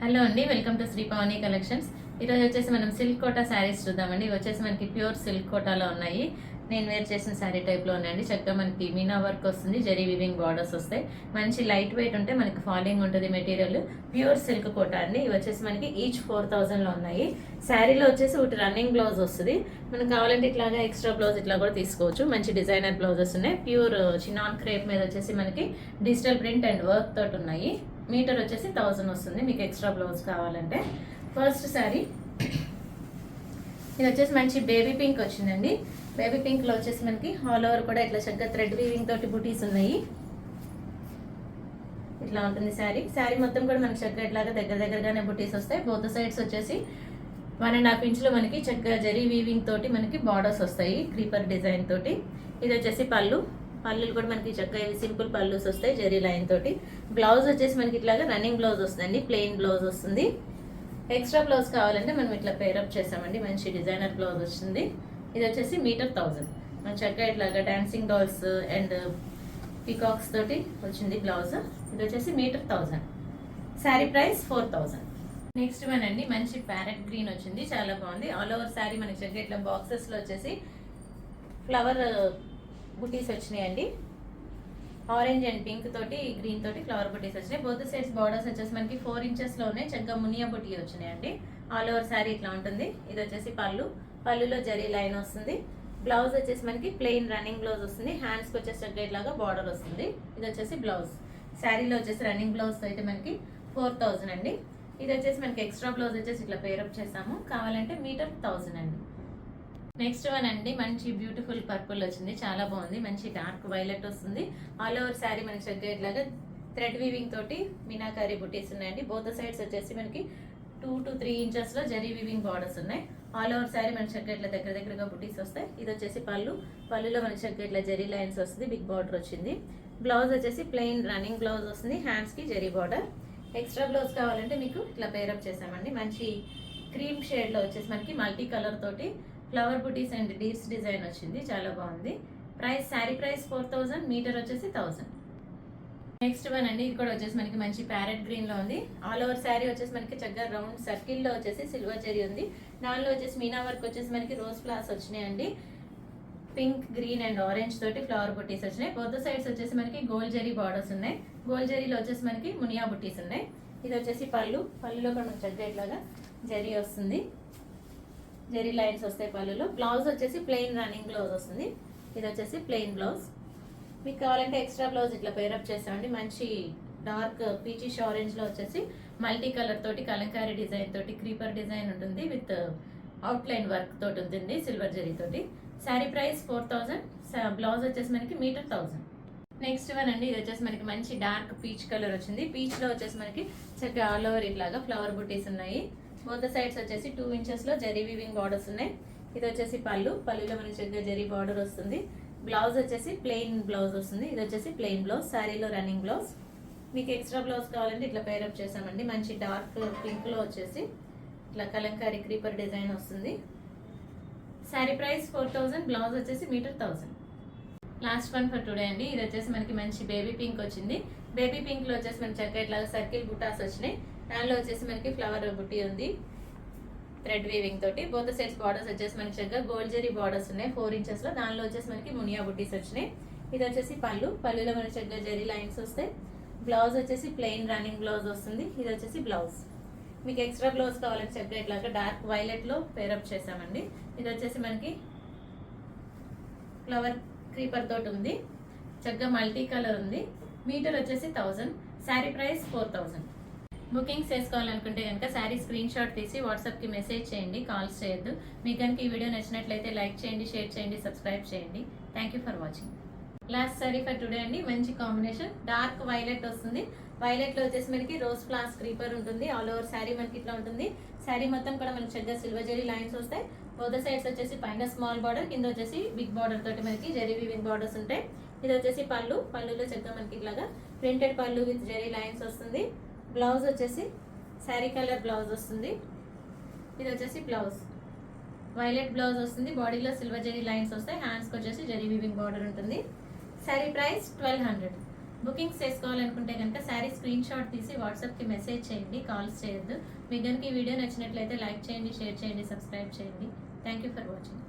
Hello అండి, welcome to Shri పవని collections. ఈరోజు వచ్చేసి మనం సిల్క్ కోటా శారీస్ చూద్దామండి. ఇవి వచ్చేసి మనకి ప్యూర్ సిల్క్ కోటాలో ఉన్నాయి. నేను వేర్ చేసిన శారీ టైప్లో ఉన్నాయండి. చక్కగా మనకి మీనా వర్క్ వస్తుంది, జరీ వివింగ్ బార్డర్స్ వస్తాయి. మంచి లైట్ వెయిట్ ఉంటే మనకి ఫాలింగ్ ఉంటుంది మెటీరియల్. ప్యూర్ సిల్క్ కోటా అండి. ఇవి వచ్చేసి మనకి ఈచ్ 4000లో ఉన్నాయి. శారీలో వచ్చేసి ఒకటి రన్నింగ్ బ్లౌజ్ వస్తుంది. మనకు కావాలంటే ఇట్లాగా ఎక్స్ట్రా బ్లౌజ్ ఇట్లా కూడా తీసుకోవచ్చు. మంచి డిజైనర్ బ్లౌజెస్ ఉన్నాయి. ప్యూర్ చినాన్ క్రేప్ మీద వచ్చేసి మనకి డిజిటల్ ప్రింట్ అండ్ వర్క్ తోటి ఉన్నాయి. మీటర్ వచ్చేసి 1000 వస్తుంది మీకు ఎక్స్ట్రా బ్లౌజ్ కావాలంటే. ఫస్ట్ శారీ ఇది వచ్చేసి మంచి బేబీ పింక్ వచ్చిందండి. బేబీ పింక్లో వచ్చేసి మనకి ఆల్ ఓవర్ కూడా ఇట్లా చక్కగా థ్రెడ్ వీవింగ్ తోటి బుటీస్ ఉన్నాయి. ఇట్లా ఉంటుంది శారీ. శారీ మొత్తం కూడా మనకి చక్కగా ఇట్లాగా దగ్గరగానే బుటీస్ వస్తాయి. బోత్ సైడ్స్ వచ్చేసి 1.5 ఇంచులు మనకి చక్కగా జరీ వీవింగ్ తోటి మనకి బార్డర్స్ వస్తాయి క్రీపర్ డిజైన్ తోటి. ఇది వచ్చేసి పళ్ళులు కూడా మనకి చక్కగా ఇవి సింపుల్ పళ్ళుస్ వస్తాయి జరీ లైన్ తోటి. బ్లౌజ్ వచ్చేసి మనకి ఇట్లాగా రన్నింగ్ బ్లౌజ్ వస్తుందండి, ప్లెయిన్ బ్లౌజ్ వస్తుంది. ఎక్స్ట్రా బ్లౌజ్ కావాలంటే మనం ఇట్లా పేరప్ చేసామండి. మంచి డిజైనర్ బ్లౌజ్ వస్తుంది. ఇది వచ్చేసి మీటర్ 1000. మనం చక్కగా ఇట్లాగా డాన్సింగ్ డాల్స్ అండ్ పీకాక్స్ తోటి వచ్చింది బ్లౌజ్. ఇది వచ్చేసి metre 1000. Sari price 4000. Next one అండి, మంచి ప్యారెట్ గ్రీన్ వచ్చింది, చాలా బాగుంది. ఆల్ ఓవర్ శారీ మనకి చక్కగా ఇట్లా బాక్సెస్లో వచ్చేసి ఫ్లవర్ బుటీస్ వచ్చినాయండి. ఆరెంజ్ అండ్ పింక్ తోటి గ్రీన్ తోటి ఫ్లవర్ బుటీస్ వచ్చినాయి. బోత్ సైడ్స్ బార్డర్స్ వచ్చేసి మనకి 4 ఇంచెస్లో ఉన్నాయి. చక్కగా మునియా బుటీ వచ్చినాయండి. ఆల్ ఓవర్ శారీ ఇట్లా ఉంటుంది. ఇది వచ్చేసి పళ్ళులో జరీ లైన్ వస్తుంది. బ్లౌజ్ వచ్చేసి మనకి ప్లెయిన్ రన్నింగ్ బ్లౌజ్ వస్తుంది. హ్యాండ్స్కి వచ్చేసి చక్కగా ఇట్లాగా బార్డర్ వస్తుంది. ఇది వచ్చేసి బ్లౌజ్. శారీలో వచ్చేసి రన్నింగ్ బ్లౌజ్ అయితే మనకి 4000 అండి. ఇది వచ్చేసి మనకి ఎక్స్ట్రా బ్లౌజ్ వచ్చేసి ఇట్లా పేరప్ చేసాము. కావాలంటే మీటర్ 1000 అండి. నెక్స్ట్ వన్ అండి, మంచి బ్యూటిఫుల్ పర్పుల్ వచ్చింది, చాలా బాగుంది. మంచి డార్క్ వైలెట్ వస్తుంది. ఆల్ ఓవర్ శారీ మనకి చక్కగా ఇట్లాగా థ్రెడ్ వీవింగ్ తోటి మీనాకారీ బుటీస్ ఉన్నాయండి. బోత్ సైడ్స్ వచ్చేసి మనకి 2 to 3 ఇంచెస్లో జరీ వీవింగ్ బార్డర్స్ ఉన్నాయి. ఆల్ ఓవర్ శారీ మనకి చక్కగా ఇట్లా దగ్గరగా బుటీస్ వస్తాయి. ఇది వచ్చేసి పళ్ళులో మనకి చక్కగా ఇట్లా జరీ లైన్స్ వస్తుంది, బిగ్ బార్డర్ వచ్చింది. బ్లౌజ్ వచ్చేసి ప్లెయిన్ రన్నింగ్ బ్లౌజ్ వస్తుంది. హ్యాండ్స్కి జరీ బార్డర్. ఎక్స్ట్రా బ్లౌజ్ కావాలంటే మీకు ఇట్లా పేరప్ చేసామండి. మంచి క్రీమ్ షేడ్లో వచ్చేసి మనకి మల్టీ కలర్ తోటి flower buttis and deers design వచ్చింది, చాలా బాగుంది. శారీ ప్రైస్ 4000, మీటర్ వచ్చేసి 1000. నెక్స్ట్ వన్ అండి, ఇది కూడా వచ్చేసి మనకి మంచి ప్యారెట్ గ్రీన్ లో ఉంది. ఆల్ ఓవర్ శారీ వచ్చేసి మనకి చక్కగా రౌండ్ సర్కిల్ లో వచ్చేసి సిల్వర్ జరీ ఉంది. దానిలో వచ్చేసి మీనా వర్క్ వచ్చేసి మనకి రోజ్ ఫ్లవర్స్ వచ్చినాయండి. పింక్, గ్రీన్ అండ్ ఆరెంజ్ తోటి ఫ్లవర్ బుటీస్ వచ్చినాయి. బోత్ సైడ్స్ వచ్చేసి మనకి గోల్డ్ జరీ బార్డర్స్ ఉన్నాయి. గోల్డ్ జరీలో వచ్చేసి మనకి మునియా బుటీస్ ఉన్నాయి. ఇది వచ్చేసి పళ్ళులో కూడా మనకి చక్కగా ఇట్లాగా జరీ వస్తుంది, జరీ లైన్స్ వస్తాయి పళ్ళులో. బ్లౌజ్ వచ్చేసి ప్లెయిన్ రన్నింగ్ బ్లౌజ్ వస్తుంది. ఇది వచ్చేసి ప్లెయిన్ బ్లౌజ్. మీకు కావాలంటే ఎక్స్ట్రా బ్లౌజ్ ఇట్లా పేరప్ చేసామండి. మంచి డార్క్ పీచిష్ ఆరెంజ్ లో వచ్చేసి మల్టీ కలర్ తోటి కలంకారీ డిజైన్ తోటి క్రీపర్ డిజైన్ ఉంటుంది విత్ అవుట్ లైన్ వర్క్ తోటి ఉంటుంది సిల్వర్ జరీ తోటి. శారీ ప్రైస్ 4000. బ్లౌజ్ వచ్చేసి మనకి మీటర్ 1000. నెక్స్ట్ వన్ అండి, ఇది వచ్చేసి మనకి మంచి డార్క్ పీచ్ కలర్ వచ్చింది. పీచ్ లో వచ్చేసి మనకి చక్కగా ఆల్ ఓవర్ ఇట్లాగా ఫ్లవర్ బుటీస్ ఉన్నాయి. బోత్ సైడ్స్ వచ్చేసి 2 ఇంచెస్లో జరీ వీవింగ్ బార్డర్స్ ఉన్నాయి. ఇది వచ్చేసి పళ్ళులో మనకి చక్కగా జరీ బార్డర్ వస్తుంది. బ్లౌజ్ వచ్చేసి ప్లెయిన్ బ్లౌజ్ వస్తుంది. ఇది వచ్చేసి ప్లెయిన్ బ్లౌజ్. శారీలో రన్నింగ్ బ్లౌజ్. మీకు ఎక్స్ట్రా బ్లౌజ్ కావాలంటే ఇట్లా పేరప్ చేసామండి. మంచి డార్క్ పింక్ లో వచ్చేసి ఇట్లా కలంకారీ క్రీపర్ డిజైన్ వస్తుంది. శారీ ప్రైస్ 4000. బ్లౌజ్ వచ్చేసి metre 1000. Last one for today అండి, ఇది వచ్చేసి మనకి మంచి బేబీ పింక్ వచ్చింది. బేబీ పింక్ లో వచ్చేసి మనకి చక్కగా ఇట్లా సర్కిల్ బుటాస్ వచ్చినాయి. దానిలో వచ్చేసి మనకి ఫ్లవర్ బుటీ ఉంది థ్రెడ్ వీవింగ్ తోటి. బోత్ సైడ్స్ బార్డర్స్ వచ్చేసి మనకి చక్కగా గోల్డ్ జరీ బార్డర్స్ ఉన్నాయి 4 ఇంచెస్లో. దానిలో వచ్చేసి మనకి మునియా బుటీస్ వచ్చినాయి. ఇది వచ్చేసి పళ్ళులో మనకి చక్కగా జరీ లైన్స్ వస్తాయి. బ్లౌజ్ వచ్చేసి ప్లెయిన్ రన్నింగ్ బ్లౌజ్ వస్తుంది. ఇది వచ్చేసి బ్లౌజ్. మీకు ఎక్స్ట్రా బ్లౌజ్ కావాలంటే చక్కగా ఇట్లాగా డార్క్ వైలెట్ లో పేరప్ చేసామండి. ఇది వచ్చేసి మనకి ఫ్లవర్ క్రీపర్ తోటి ఉంది, చక్కగా మల్టీ కలర్ ఉంది. మీటర్ వచ్చేసి 1000. శారీ ప్రైస్ 4000. బుకింగ్స్ చేసుకోవాలనుకుంటే కనుక శారీ స్క్రీన్ షాట్ తీసి వాట్సాప్కి మెసేజ్ చేయండి, కాల్స్ చేయొద్దు. మీకు కనుక ఈ వీడియో నచ్చినట్లయితే లైక్ చేయండి, షేర్ చేయండి, సబ్స్క్రైబ్ చేయండి. Thank you for watching. Last sari for today అండి, మంచి కాంబినేషన్ డార్క్ వైలెట్ వస్తుంది. వైలెట్ లో వచ్చేసి మనకి రోజ్ ఫ్లవర్స్ క్రీపర్ ఉంటుంది. ఆల్ ఓవర్ శారీ మనకి ఇట్లా ఉంటుంది. శారీ మొత్తం కూడా మనకి చక్కగా సిల్వర్ జరీ లైన్స్ వస్తాయి. బోత్ సైడ్స్ వచ్చేసి పైన స్మాల్ బార్డర్, కింద వచ్చేసి బిగ్ బార్డర్ తోటి మనకి జరీ వీవింగ్ బార్డర్స్ ఉంటాయి. ఇది వచ్చేసి పళ్ళులో చక్కగా మనకి ఇట్లాగా ప్రింటెడ్ పళ్ళు విత్ జరీ లైన్స్ వస్తుంది. బ్లౌజ్ వచ్చేసి శారీ కలర్ బ్లౌజ్ వస్తుంది. ఇది వచ్చేసి బ్లౌజ్ వైలెట్ బ్లౌజ్ వస్తుంది. బాడీలో సిల్వర్ జరీ లైన్స్ వస్తాయి. హ్యాండ్స్కి వచ్చేసి జరీ వీవింగ్ బార్డర్ ఉంటుంది. శారీ ప్రైస్ 1200. బుకింగ్స్ చేసుకోవాలనుకుంటే కనుక శారీ స్క్రీన్ షాట్ తీసి వాట్సాప్కి మెసేజ్ చేయండి, కాల్స్ చేయొద్దు. మీకు కనుక ఈ వీడియో నచ్చినట్లయితే లైక్ చేయండి, షేర్ చేయండి, సబ్స్క్రైబ్ చేయండి. Thank you for watching.